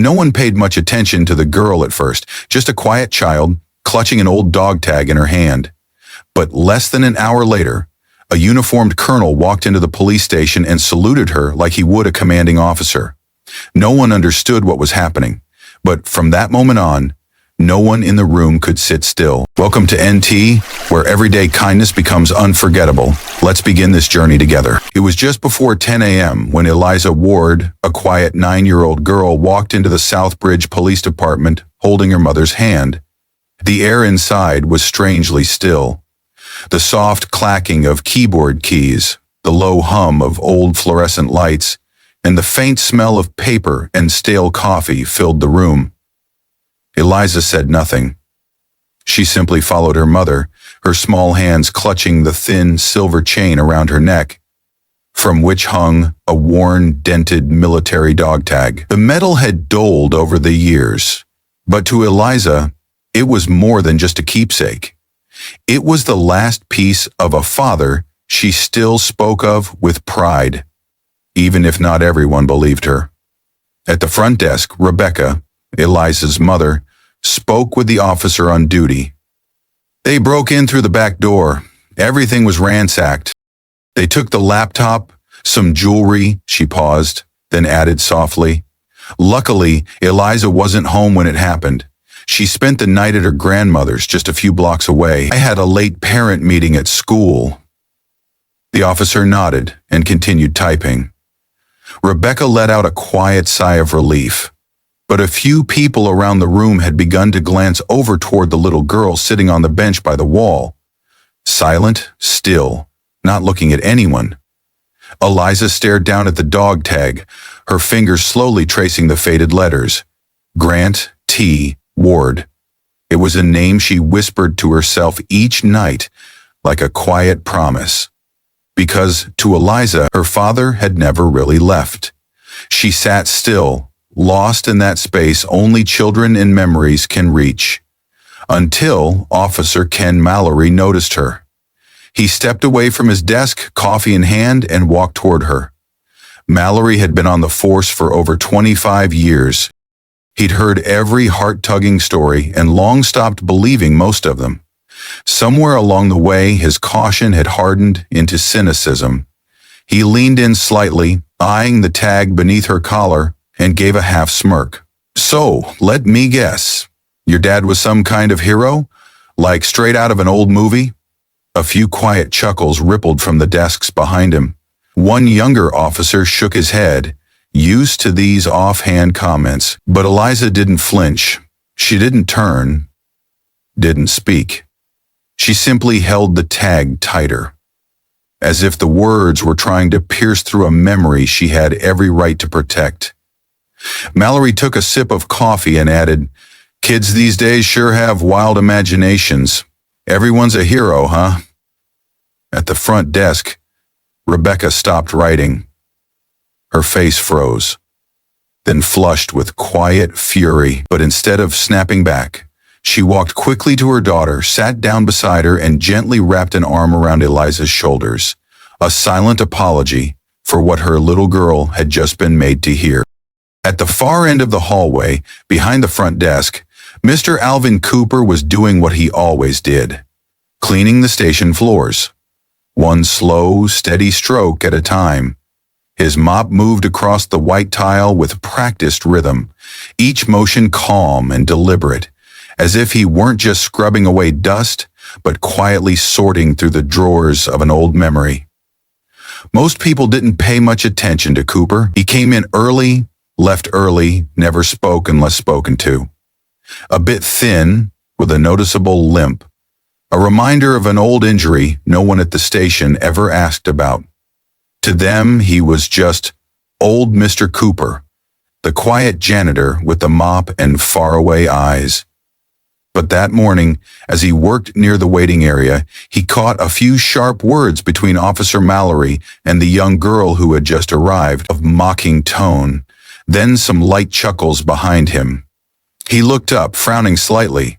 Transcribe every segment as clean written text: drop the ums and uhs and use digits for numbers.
No one paid much attention to the girl at first, just a quiet child clutching an old dog tag in her hand. But less than an hour later, a uniformed colonel walked into the police station and saluted her like he would a commanding officer. No one understood what was happening, but from that moment on, no one in the room could sit still. Welcome to NT, where everyday kindness becomes unforgettable. Let's begin this journey together. It was just before 10 a.m. when Eliza Ward, a quiet 9-year-old girl, walked into the Southbridge Police Department holding her mother's hand. The air inside was strangely still. The soft clacking of keyboard keys, the low hum of old fluorescent lights, and the faint smell of paper and stale coffee filled the room. Eliza said nothing. She simply followed her mother, her small hands clutching the thin silver chain around her neck, from which hung a worn, dented military dog tag. The metal had dulled over the years, but to Eliza, it was more than just a keepsake. It was the last piece of a father she still spoke of with pride, even if not everyone believed her. At the front desk, Rebecca, Eliza's mother, spoke with the officer on duty. They broke in through the back door. Everything was ransacked. They took the laptop, some jewelry, she paused, then added softly. Luckily, Eliza wasn't home when it happened. She spent the night at her grandmother's just a few blocks away. I had a late parent meeting at school. The officer nodded and continued typing. Rebecca let out a quiet sigh of relief, but a few people around the room had begun to glance over toward the little girl sitting on the bench by the wall, silent, still, not looking at anyone. Eliza stared down at the dog tag, her fingers slowly tracing the faded letters. Grant T. Ward. It was a name she whispered to herself each night, like a quiet promise. Because, to Eliza, her father had never really left. She sat still, lost in that space only children in memories can reach. Until Officer Ken Mallory noticed her. He stepped away from his desk, coffee in hand, and walked toward her. Mallory had been on the force for over 25 years. He'd heard every heart-tugging story and long stopped believing most of them. Somewhere along the way, his caution had hardened into cynicism. He leaned in slightly, eyeing the tag beneath her collar, and gave a half smirk. So, let me guess. Your dad was some kind of hero? Like straight out of an old movie? A few quiet chuckles rippled from the desks behind him. One younger officer shook his head, used to these offhand comments, but Eliza didn't flinch. She didn't turn, didn't speak. She simply held the tag tighter, as if the words were trying to pierce through a memory she had every right to protect. Mallory took a sip of coffee and added, "Kids these days sure have wild imaginations. Everyone's a hero, huh?" At the front desk, Rebecca stopped writing. Her face froze, then flushed with quiet fury, but instead of snapping back, she walked quickly to her daughter, sat down beside her, and gently wrapped an arm around Eliza's shoulders, a silent apology for what her little girl had just been made to hear. At the far end of the hallway, behind the front desk, Mr. Alvin Cooper was doing what he always did, cleaning the station floors, one slow, steady stroke at a time. His mop moved across the white tile with practiced rhythm, each motion calm and deliberate, as if he weren't just scrubbing away dust, but quietly sorting through the drawers of an old memory. Most people didn't pay much attention to Cooper. He came in early, left early, never spoke unless spoken to. A bit thin, with a noticeable limp, a reminder of an old injury no one at the station ever asked about. To them, he was just old Mr. Cooper, the quiet janitor with the mop and faraway eyes. But that morning, as he worked near the waiting area, he caught a few sharp words between Officer Mallory and the young girl who had just arrived, of mocking tone, then some light chuckles behind him. He looked up, frowning slightly.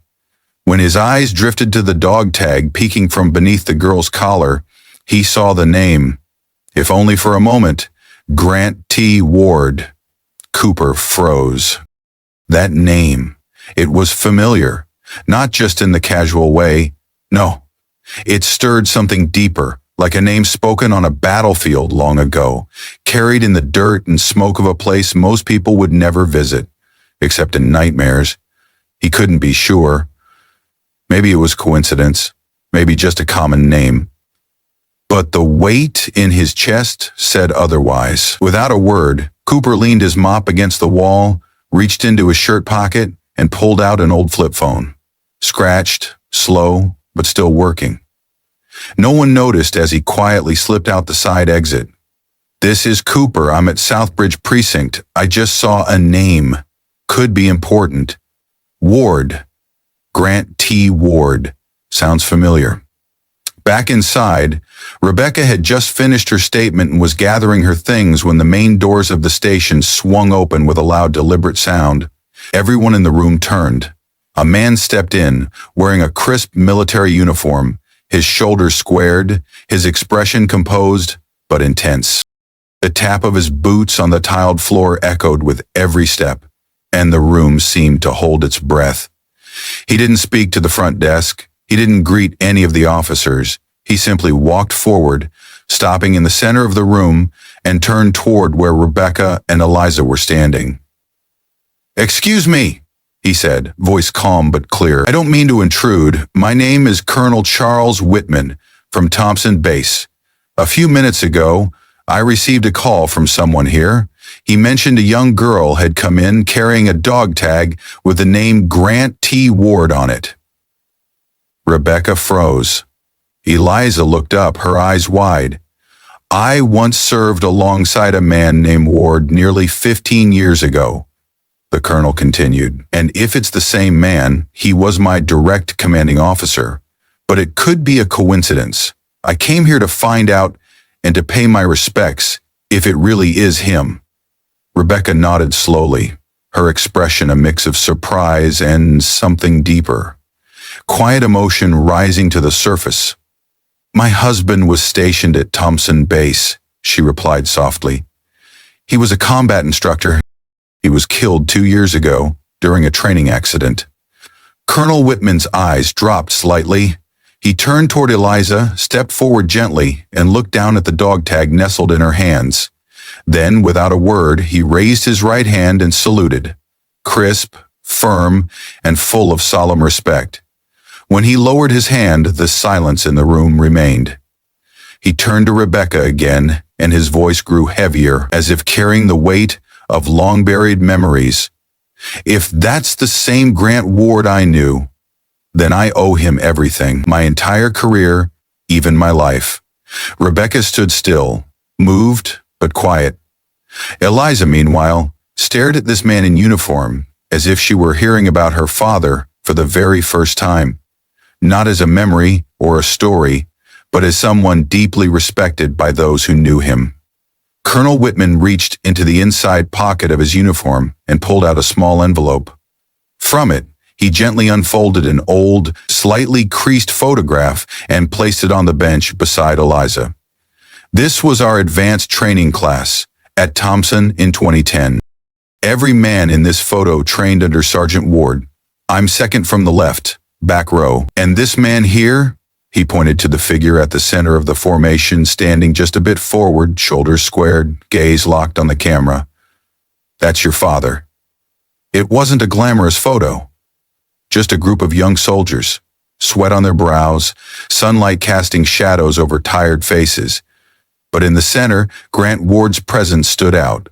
When his eyes drifted to the dog tag peeking from beneath the girl's collar, he saw the name. If only for a moment, Grant T. Ward. Cooper froze. That name, it was familiar, not just in the casual way. No, it stirred something deeper, like a name spoken on a battlefield long ago, carried in the dirt and smoke of a place most people would never visit, except in nightmares. He couldn't be sure. Maybe it was coincidence, maybe just a common name. But the weight in his chest said otherwise. Without a word, Cooper leaned his mop against the wall, reached into his shirt pocket, and pulled out an old flip phone. Scratched, slow, but still working. No one noticed as he quietly slipped out the side exit. "This is Cooper. I'm at Southbridge Precinct. I just saw a name. Could be important. Ward. Grant T. Ward. Sounds familiar." Back inside, Rebecca had just finished her statement and was gathering her things when the main doors of the station swung open with a loud, deliberate sound. Everyone in the room turned. A man stepped in, wearing a crisp military uniform, his shoulders squared, his expression composed but intense. The tap of his boots on the tiled floor echoed with every step, and the room seemed to hold its breath. He didn't speak to the front desk. He didn't greet any of the officers. He simply walked forward, stopping in the center of the room, and turned toward where Rebecca and Eliza were standing. "Excuse me," he said, voice calm but clear. "I don't mean to intrude. My name is Colonel Charles Whitman from Thompson Base. A few minutes ago, I received a call from someone here. He mentioned a young girl had come in carrying a dog tag with the name Grant T. Ward on it." Rebecca froze. Eliza looked up, her eyes wide. "I once served alongside a man named Ward nearly 15 years ago," the colonel continued. "And if it's the same man, he was my direct commanding officer. But it could be a coincidence. I came here to find out and to pay my respects if it really is him." Rebecca nodded slowly, her expression a mix of surprise and something deeper. Quiet emotion rising to the surface. "My husband was stationed at Thompson Base," she replied softly. "He was a combat instructor. He was killed 2 years ago during a training accident." Colonel Whitman's eyes dropped slightly. He turned toward Eliza, stepped forward gently, and looked down at the dog tag nestled in her hands. Then, without a word, he raised his right hand and saluted, crisp, firm, and full of solemn respect. When he lowered his hand, the silence in the room remained. He turned to Rebecca again, and his voice grew heavier, as if carrying the weight of long-buried memories. "If that's the same Grant Ward I knew, then I owe him everything, my entire career, even my life." Rebecca stood still, moved but quiet. Eliza, meanwhile, stared at this man in uniform, as if she were hearing about her father for the very first time. Not as a memory or a story, but as someone deeply respected by those who knew him. Colonel Whitman reached into the inside pocket of his uniform and pulled out a small envelope. From it, he gently unfolded an old, slightly creased photograph and placed it on the bench beside Eliza. "This was our advanced training class at Thompson in 2010. Every man in this photo trained under Sergeant Ward. I'm second from the left, back row. And this man here," he pointed to the figure at the center of the formation, standing just a bit forward, shoulders squared, gaze locked on the camera. "That's your father." It wasn't a glamorous photo. Just a group of young soldiers, sweat on their brows, sunlight casting shadows over tired faces. But in the center, Grant Ward's presence stood out,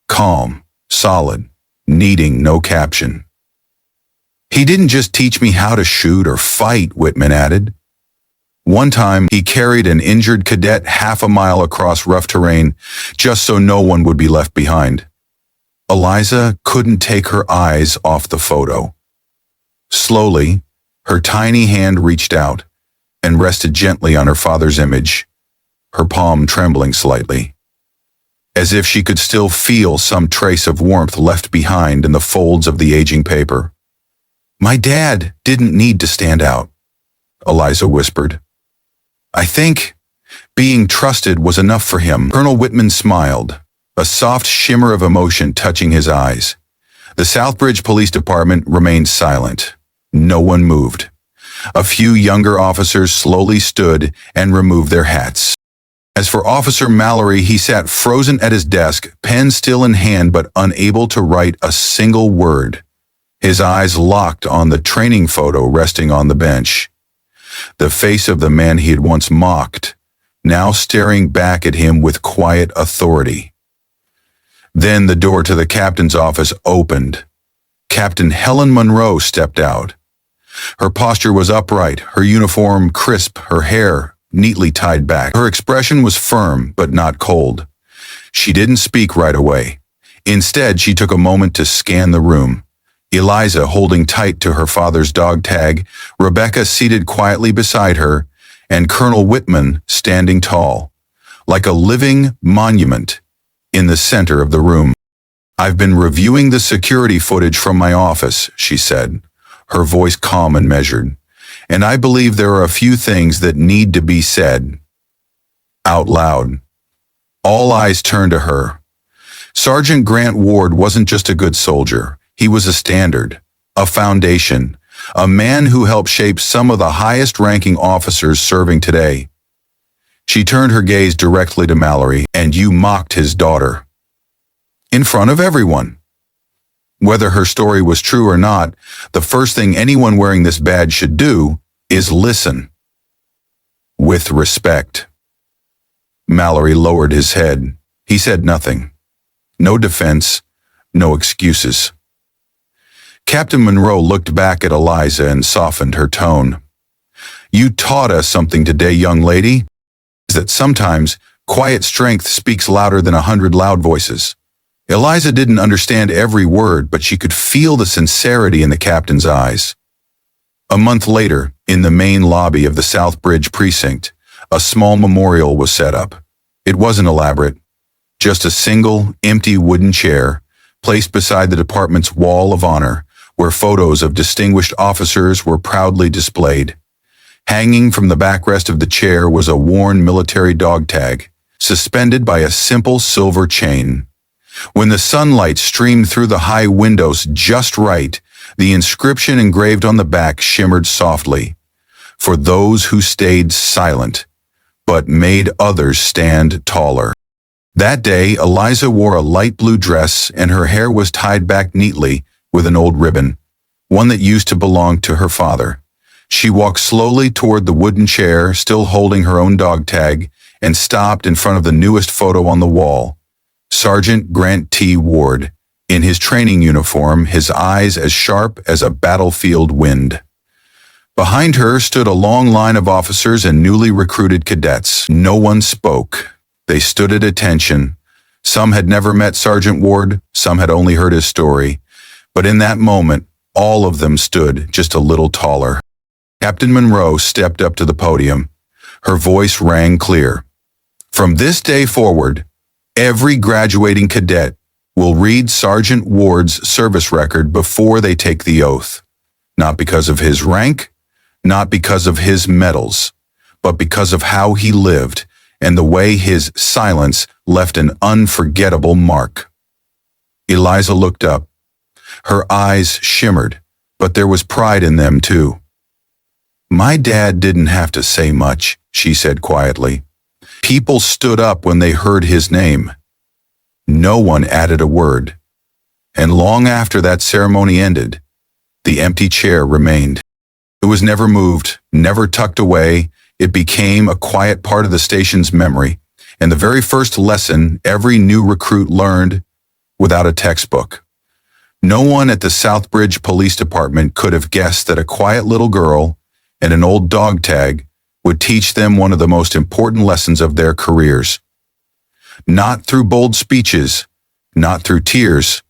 calm, solid, needing no caption. "He didn't just teach me how to shoot or fight," Whitman added. "One time, he carried an injured cadet half a mile across rough terrain just so no one would be left behind." Eliza couldn't take her eyes off the photo. Slowly, her tiny hand reached out and rested gently on her father's image, her palm trembling slightly, as if she could still feel some trace of warmth left behind in the folds of the aging paper. "My dad didn't need to stand out," Eliza whispered. "I think being trusted was enough for him." Colonel Whitman smiled, a soft shimmer of emotion touching his eyes. The Southbridge Police Department remained silent. No one moved. A few younger officers slowly stood and removed their hats. As for Officer Mallory, he sat frozen at his desk, pen still in hand but unable to write a single word. His eyes locked on the training photo resting on the bench. The face of the man he had once mocked, now staring back at him with quiet authority. Then the door to the captain's office opened. Captain Helen Monroe stepped out. Her posture was upright, her uniform crisp, her hair neatly tied back. Her expression was firm but not cold. She didn't speak right away. Instead, she took a moment to scan the room. Eliza holding tight to her father's dog tag, Rebecca seated quietly beside her, and Colonel Whitman standing tall, like a living monument, in the center of the room. "I've been reviewing the security footage from my office," she said, her voice calm and measured, "and I believe there are a few things that need to be said out loud." All eyes turned to her. Sergeant Grant Ward wasn't just a good soldier. He was a standard, a foundation, a man who helped shape some of the highest-ranking officers serving today. She turned her gaze directly to Mallory. "And you mocked his daughter." In front of everyone. Whether her story was true or not, the first thing anyone wearing this badge should do is listen. With respect. Mallory lowered his head. He said nothing. No defense, no excuses. Captain Monroe looked back at Eliza and softened her tone. "You taught us something today, young lady, that sometimes quiet strength speaks louder than 100 loud voices." Eliza didn't understand every word, but she could feel the sincerity in the captain's eyes. A month later, in the main lobby of the Southbridge precinct, a small memorial was set up. It wasn't elaborate, just a single, empty wooden chair placed beside the department's wall of honor, where photos of distinguished officers were proudly displayed. Hanging from the backrest of the chair was a worn military dog tag, suspended by a simple silver chain. When the sunlight streamed through the high windows just right, the inscription engraved on the back shimmered softly. "For those who stayed silent, but made others stand taller." That day, Eliza wore a light blue dress and her hair was tied back neatly with an old ribbon, one that used to belong to her father. She walked slowly toward the wooden chair, still holding her own dog tag, and stopped in front of the newest photo on the wall. Sergeant Grant T. Ward, in his training uniform, his eyes as sharp as a battlefield wind. Behind her stood a long line of officers and newly recruited cadets. No one spoke. They stood at attention. Some had never met Sergeant Ward, some had only heard his story. But in that moment, all of them stood just a little taller. Captain Monroe stepped up to the podium. Her voice rang clear. "From this day forward, every graduating cadet will read Sergeant Ward's service record before they take the oath. Not because of his rank, not because of his medals, but because of how he lived and the way his silence left an unforgettable mark." Eliza looked up. Her eyes shimmered, but there was pride in them too. "My dad didn't have to say much," she said quietly. "People stood up when they heard his name. No one added a word. And long after that ceremony ended, the empty chair remained. It was never moved, never tucked away. It became a quiet part of the station's memory, and the very first lesson every new recruit learned without a textbook. No one at the Southbridge Police Department could have guessed that a quiet little girl and an old dog tag would teach them one of the most important lessons of their careers. Not through bold speeches, not through tears,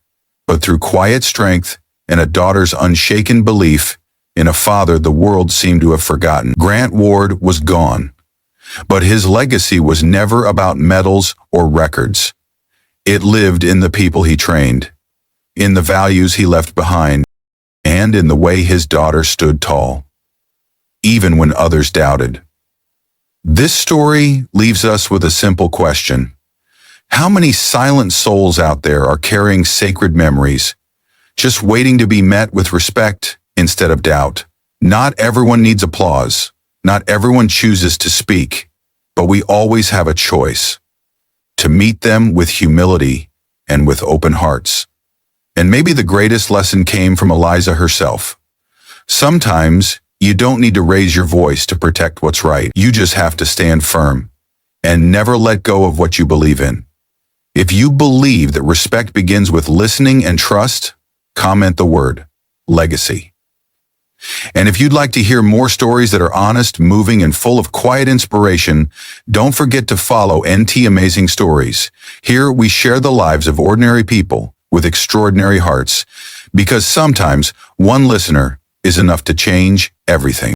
but through quiet strength and a daughter's unshaken belief in a father the world seemed to have forgotten. Grant Ward was gone, but his legacy was never about medals or records. It lived in the people he trained, in the values he left behind, and in the way his daughter stood tall, even when others doubted. This story leaves us with a simple question. How many silent souls out there are carrying sacred memories, just waiting to be met with respect instead of doubt. Not everyone needs applause. Not everyone chooses to speak, but we always have a choice to meet them with humility and with open hearts. And maybe the greatest lesson came from Eliza herself. Sometimes you don't need to raise your voice to protect what's right. You just have to stand firm and never let go of what you believe in. If you believe that respect begins with listening and trust, comment the word legacy. And if you'd like to hear more stories that are honest, moving, and full of quiet inspiration, don't forget to follow NT Amazing Stories. Here we share the lives of ordinary people with extraordinary hearts, because sometimes one listener is enough to change everything.